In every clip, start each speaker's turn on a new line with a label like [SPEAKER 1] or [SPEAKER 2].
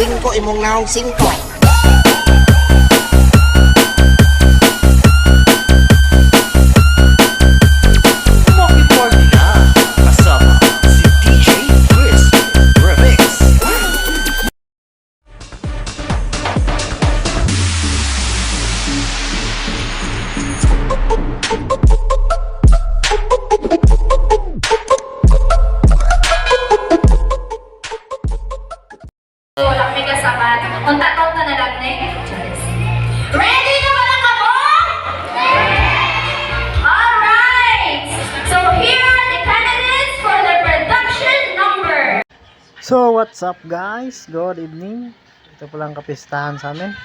[SPEAKER 1] singko imong naong singko.
[SPEAKER 2] Wala may kasabat. Kung tatong ka na lang ready na ba lang ako? Alright! So here are the candidates for the production number.
[SPEAKER 3] So what's up guys? Good evening. Ito po lang kapistahan sa amin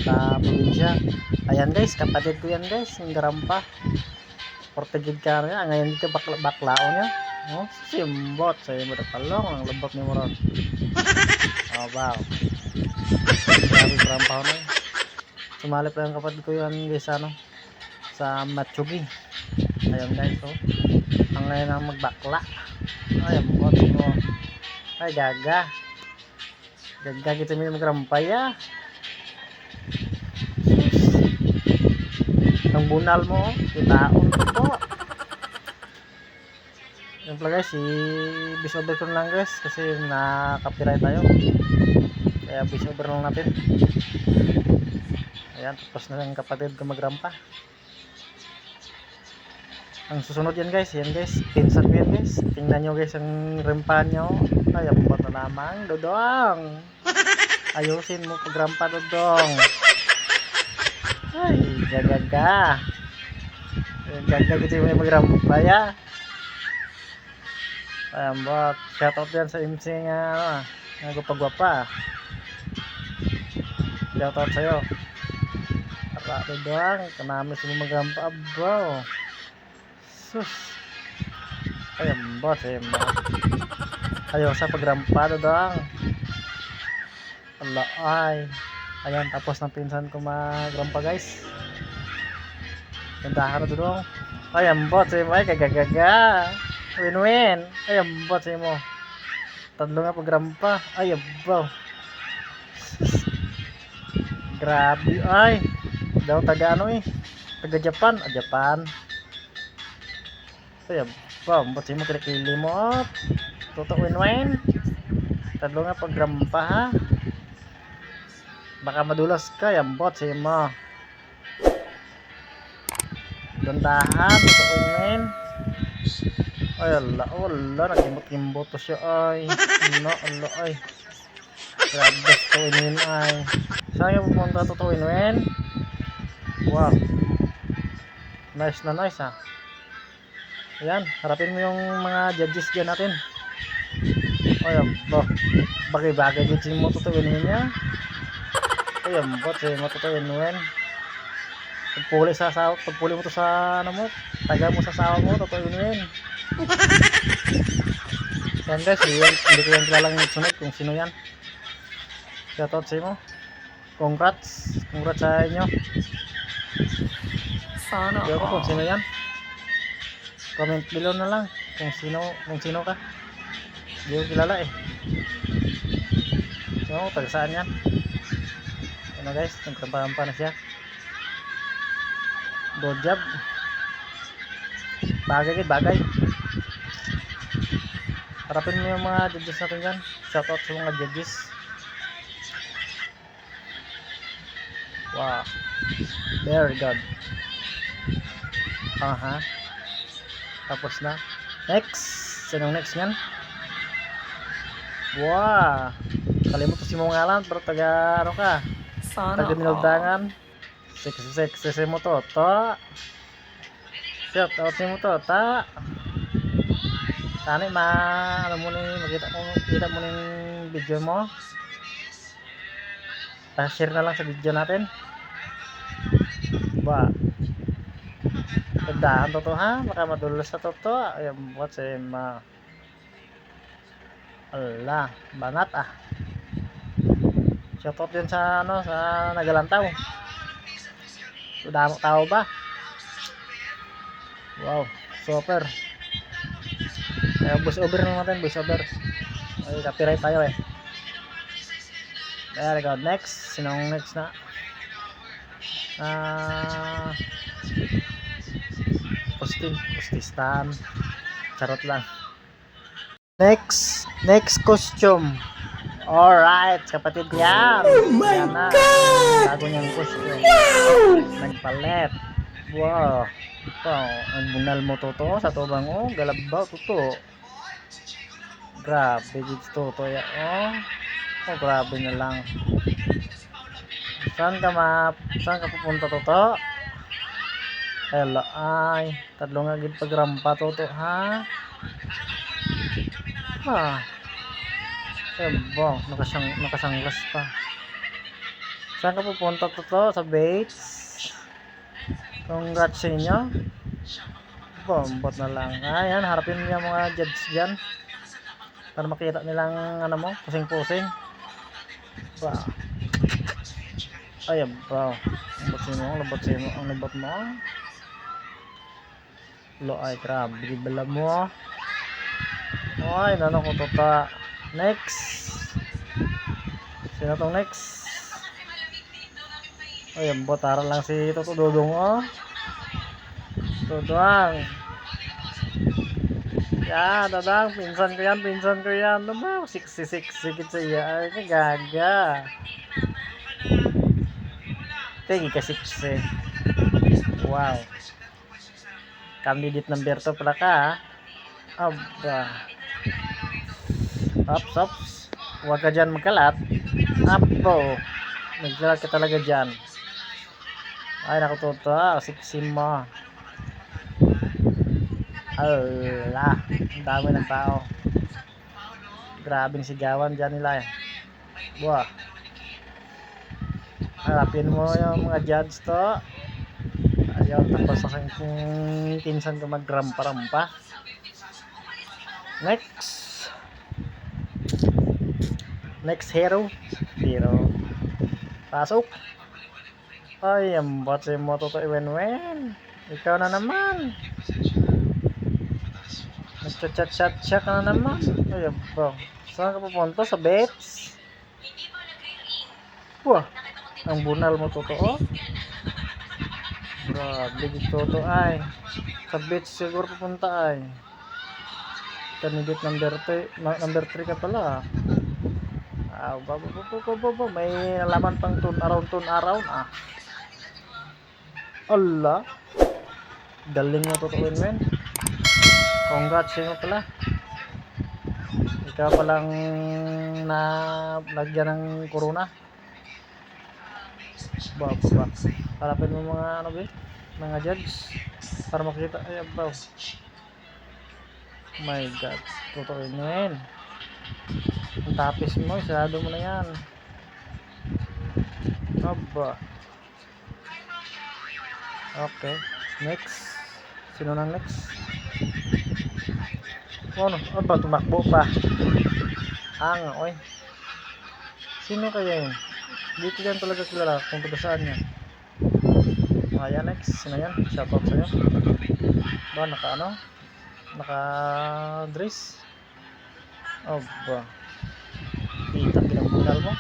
[SPEAKER 3] sa probinsya. Ayan guys, kapatid ko yan guys, yung garampa. Portugid ka rin. Ngayon dito baklao niya. Oh, simbot sa iyo mo palong ang lembot ni Moron. Oh wow. Grabe garampa na. Sumali pa yung kapatid ko yan guys sa Matsugi. Ayan guys, oh. Ang ngayon ang magbakla. Ayan mo. Ay gaga kita may magrampay ang bunal mo kitaon po yung pala guys, bisover ko lang guys kasi na-copyright tayo kaya bisover lang natin. Ayan, tapos na lang kapatid ko magrampa. Ang susunod yan guys, pinsan ko yan guys. Tingnan nyo guys ang rampa nyo. Ay, abot na naman, Dodong. Ayusin mo pagrampa, Dodong. Ay, gagaga. Gagaga gitu yung magrampa ya. Ayan, bot. Shoutout yan sa MC nga, nagpagwapa. Shoutout sa'yo. Para, Dodong, kanamis mo magrampa, bro. Sus. Ayan, bot. Ayaw sa pagrampado doang. Allah ay. Ayan, tapos ng pinsan ko magrampa guys. Gandahan na doon. Ayan, bot sa mo ay kagagaga. Win-win. Ayan, bot sa mo. Tatlo nga pagrampa. Ayan, bro. Grabe ay. Daw taga taga Japan. Japan. Ayan, bro. Bot sa mo kilikili mo. Totoo win-win. Tatlo nga pagrampa ha. Baka madulas ka, yambot sa mo. Gandahan, totoo win-win. Ay, ala, nagimot-gimbot to siya ay. No, ala ay. Grabe, totoo win-win ay. Saan yung pupunta totoo win-win? Wow. Nice na nice ha. Ayan, harapin mo yung mga judges dyan natin. Ayan, bagay-bagay dito mo tutuwin niya. Ayan, say mo tutuwin pagpuli mo to sa taga mo sa sawa mo, tutuwin. Yan guys, hindi ko yan kilalang sunod kung sino yan. Shoutout sa mo. Congrats sa inyo. Sana ko kung sino yan. Comment below na lang kung sino ka. Hindi ko kilala so taga saan yan. Ano guys, nagrampa na siya. Good job. Bagay harapin mo yung mga judges natin dyan. Shoutout sa mga judges. Wow, very good. Tapos na. Next. Sinong next yan? Wow. Kalimut si mong ngalan pero taga ka? Taga Minaldangan. Sexy mo to. Shout out mo to. Tani makita mo ng video mo. Share na lang sa video natin. Wow. Gandaan to ha, baka madulas sa to. Ayan, what's ala, banat shoutout din sa sa Nagalantaw. Damo tao ba? Wow, super. Voice over na natin, voice over. Ay, copyright tayo Very good. Next. Sinong next na? Pustistahan. Charot lang. Next costume. Alright, kapatid yan. Oh my God! Bago niyang costume. Nagpalit. Wow. Wow, ang bunal mo totoo sa tubang o. Galabaw totoo. Grabe dito to ya. Oh, grabe na lang. Saan ka pupunta toto? Hello ay, tadlo nga gid pagrampa toto ha. Ebo, nakasanglas pa. Saan ka pupunta toto? Sa Bates? Congrats sa inyo. Bombot na lang. Ayan, harapin niyo mga judge dyan. Para makita nilang ano mo, pusing-pusing. Wow. Ay, wow. Ang labot mo. Lo ay, grabe. Bala mo. Ay, nano ko tota. Next. Sino tong next? Ay, botara lang si Toto Dodong, oh. Dodong. Yan, Dodong. Pinsan ko yan. Ano ba? 66 sigit sa iya. Ay, gaga. Tingin ka 6 eh. Wow. Candidate number 2 pala ka, ha? Aba. Ops. Huwag ka dyan magkalat. Apo. Nagkalat ka talaga dyan. Ay, nakututo. Siksi mo. Ala. Ang dami ng tao. Grabing sigawan dyan nila eh. Buah. Harapin mo yung mga judge to. Ayaw, tapos sa kung pinsan ko magrampa-rampa. Next hero. Pasok. Ay, ang bot si mo toto iwen-wen. Ikaw na naman. Nagchat-chat ka na naman. Ay, bro. Saan ka pupunta? Sa Beps? Wah, ang bunal mo totoo. Grabe dito to ay. Sa beach siguro pupunta ay. Candidate number 3 ka pala. May nalaman pang turn around. Allah. Galing mo totoo men. Congrats mo pala. Ikaw palang na lagyan ng corona. Ba. Harapin mo mga mga judge para makita. Ay, abaw. My God. Totoo yun. Ang tapis mo, isarado mo na yan. Aba. Okay. Next. Sino nang next? Ano? Aba, tumakbo pa. Oy. Sino kaya yun? Dito yan talaga kilala kung taga saan yan. Ayan, next. Sino yan? Shoutout sa'yo. Ba, naka dress. Oh ba. Kita pinabunal mo.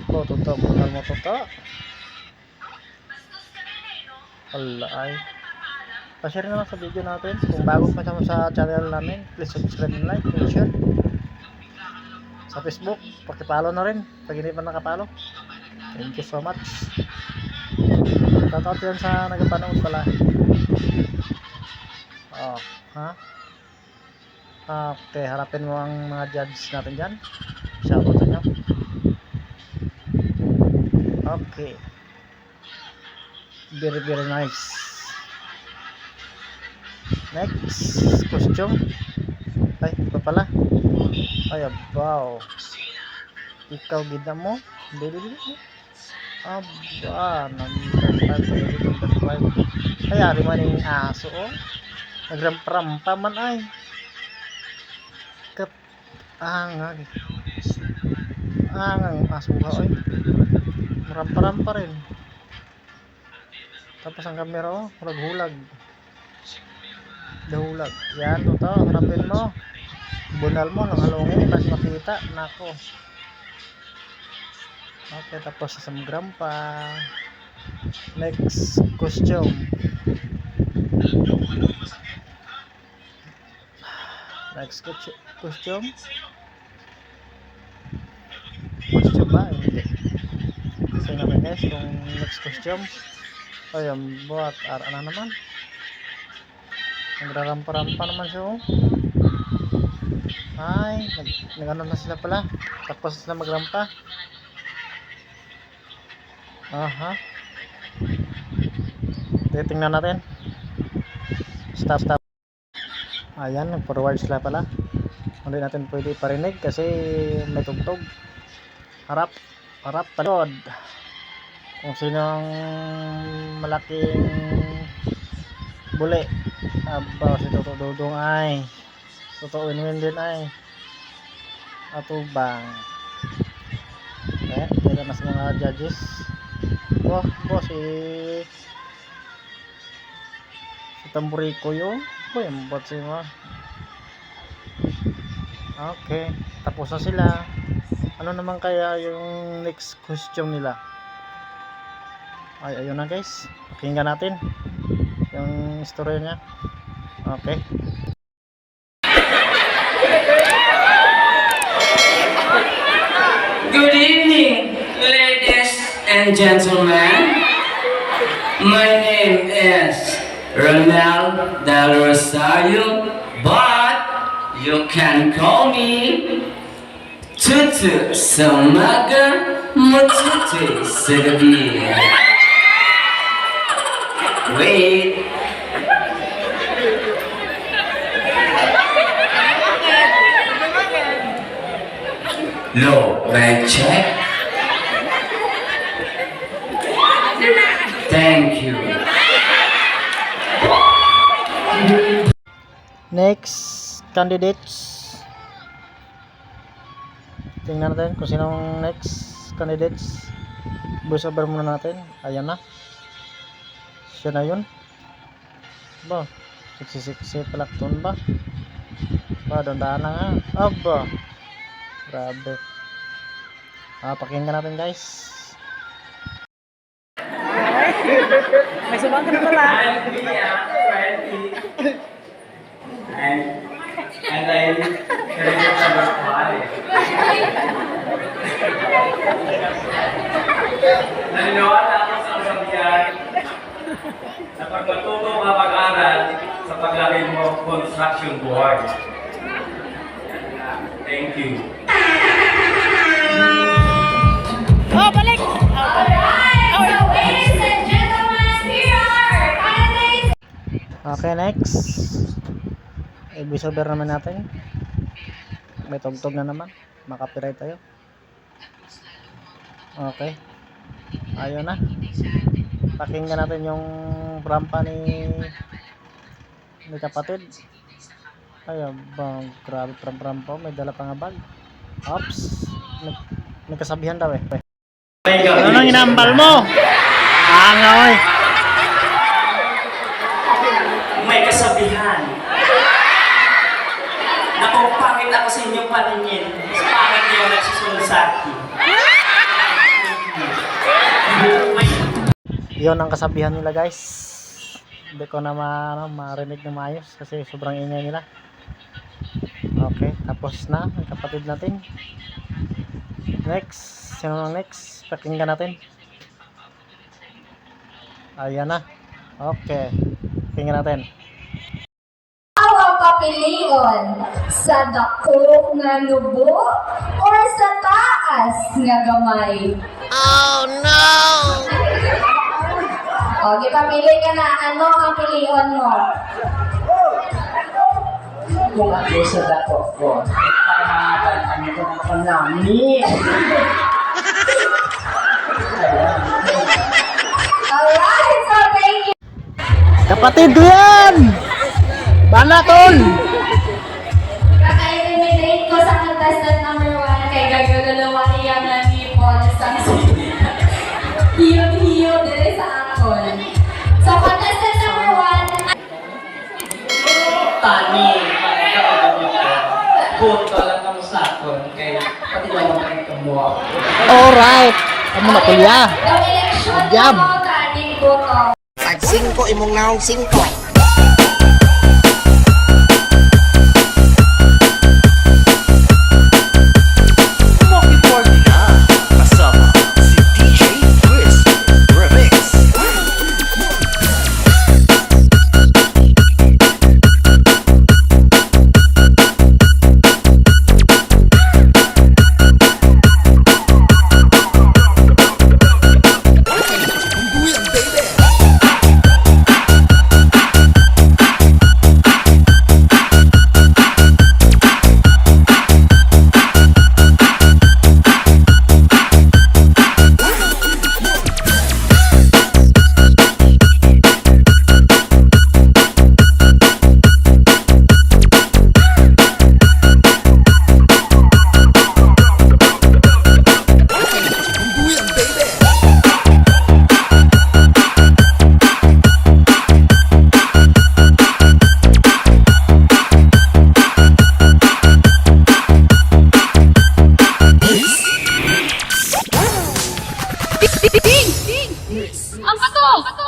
[SPEAKER 3] Toto bunal mo toto. Wala ay. Pa-share na lang sa video natin. Kung bago pa sa channel namin, please subscribe and like and share. Sa Facebook, paki-follow na rin pag hindi pa nakapalo. Thank you so much. Shoutout yan sa nagpapanood pala. Okay, harapin mo ang mga judge natin dyan. Shoutout nyo. Okay. Very nice. Next costume. Ay, ito pala. Ay, abaw. Ikaw gida mo. Bili. Aba, number 5. Kaya rin man yung aso, oh. Nagrampa man ay. Angang aso ba, oy. Marampa rin. Tapos ang kamera, oh. Hulag. Dahulag. Yan, ito. Harapin mo. Bunal mo, nang halungin. Tapos makita. Nako. Okay, tapos sa grampa. Next costume. Next costume. Costume ba? Hindi. Kasi naman guys, kung next costume. Ayun, buhat. Ara na naman. Nagrarampa-rampa naman siya. Oh. Ay, nag-ano na sila pala. Tapos sila magrampa. Aha. Titingnan natin. Stop. Ayan, nag-forward sila pala. Hindi natin pwede parinig kasi may tugtog. Harap, talod. Kung sino ang malaking buli. Aba, si Toto Dudong ay. Toto Winwin din ay. Atubang. Okay, dito na sa mga judges. Si Tamburico yun. Boy, ambot siya mo. Okay, tapos na sila. Ano naman kaya yung next costume nila? Ay, ayun na guys. Pakinggan natin yung story niya. Okay.
[SPEAKER 1] Good evening, ladies and gentlemen. My name is Ronald Del Rosario, but you can call me Tutu Samaga Mututu Sigabi. Wait. Low, mic check. Thank you.
[SPEAKER 3] Next candidates. Tingnan natin kung sinong next candidates. Voice over muna natin. Ayan na. Siya na yun. Ba, siksi palakton ba? Ba, dandaan na nga. Aba. Grabe. Pakinggan natin guys.
[SPEAKER 4] May sumang ka na pala.
[SPEAKER 1] And I created a reply. Naniniwala ako sa kasabihan na pag matuto ka mag-aral sa paglaki mo construction board. Thank you.
[SPEAKER 4] Oh, balik!
[SPEAKER 2] Alright, so ladies and gentlemen, here are our candidates.
[SPEAKER 3] Okay, next. I-voiceover naman natin. May tugtog na naman. Makapiright tayo. Okay. Ayun na. Pakinggan natin yung rampa ni kapatid. Ayun, bang grabe rampa. May dala pa nga bag. Oops. May kasabihan daw eh. Ano nang inambal mo? Oy.
[SPEAKER 1] May kasabihan na kung pangit ako sa inyong paningin, mas pangit niyo nagsusunod sa akin.
[SPEAKER 3] Yun ang kasabihan nila guys. Hindi ko na marinig na maayos kasi sobrang ingay nila. Okay, tapos na ang kapatid natin. Next, sino ang next? Pakinggan natin. Ayan na. Okay, pakinggan natin.
[SPEAKER 2] Ang papilion sa dako nga nubo or sa taas nga gamay?
[SPEAKER 3] Oh no!
[SPEAKER 2] Okay, papili ka na. Ano ang pilion mo?
[SPEAKER 1] Kung ako sa dato ko, para ano ko ng panami.
[SPEAKER 2] Alright, so thank you.
[SPEAKER 3] Kapatid ko yan! Banatol!
[SPEAKER 2] Kaka-eliminate ko sa contestant number 1 kay gagagalawa niya na ni Paul Hiyo dire sa akon. So, contestant number 1.
[SPEAKER 1] Tani, parang ko. Puto lang kamo sa akin, kaya pati lang ang mo.
[SPEAKER 3] Alright! Amo na kuya.
[SPEAKER 2] Ang eleksyon
[SPEAKER 3] Jam.
[SPEAKER 2] ng mga kaning boto.
[SPEAKER 5] Pag 5 imong naong 5.
[SPEAKER 6] Kasama si DJ Chris Remix.
[SPEAKER 2] Ang bato!